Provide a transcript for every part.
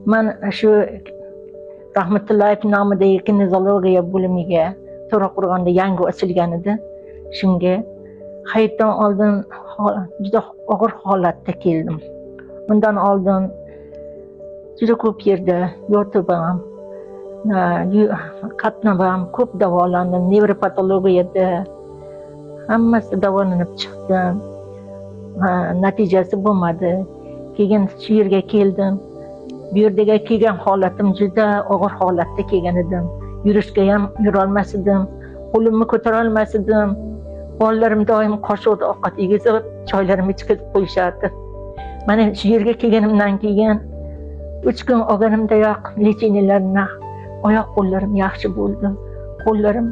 man shu Rahmatullayev nomidagi kinezologiya bo'limiga To'raqo'rg'onda yangi ochilgan edi. Shunga hayitdan oldin juda og'ir holatda keldim. Undan oldin juda ko'p yerda yotib ham, qatnab ham ko'p davolandim. Nevropatologiyada hammasi davolanib chiqdim. Natijasi bo'lmadi. Keyin shu yerga keldim. Bu yerga kelgan holatim juda og'ir holatda kelgan edim. Yurishga ham yurolmas edim. Qo'limni ko'tara olmas edim. Bolalarim doim qoshiqda ovqat yegizib, choylarimni ichib qo'yishardi. Mana shu yerga kelganimdan keyin 3 kun olganimdayoq lecheniyalarni oyoq qo'llarim yaxshi bo'ldi. Qo'llarim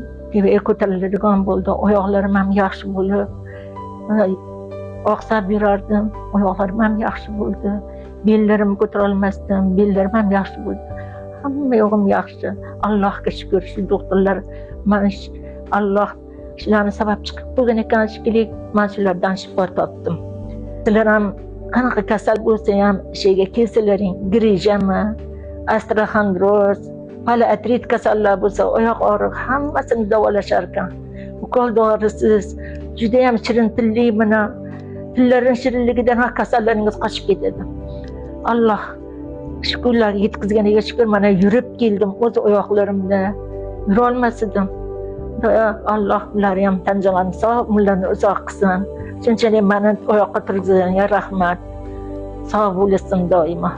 ko'tariladigan bo'ldi. Oyoqlarim ham yaxshi bo'lib, oqsab yurardim. Oyoqlarim ham yaxshi bo'ldi. Bellarimni ko'tara olmasdim. Bellarim ham yaxshi bo'ldi. Hamma yo'g'im yaxshi. Allohga shukr. Shu doktorlar mana Alloh shularni sabab chiqib qo'ygan ekan shekilli, men shulardan shifo topdim. Sizlar ham qanaqa kasal bo'lsa ham ishga kelsalaring, grijami, osteoxondroz, paliatrit kasallar bo'lsa, oyoq og'riq hammasini davolashar ekan. Ukol dorisiz, juda ham shirin tilli bilan tillarining shirinligidan kasallaringiz qochib ketadi. Alloh shukrlarga yetkazganiga shukr, mana yurib keldim o'z oyoqlarimda. Yura olmas edim. Alloh ularni ham tan joyini sog', umrlarini uzoq qilsin. Shunchalik meni oyoqqa turgizganiga rahmat. Sog' bo'lsin doimo.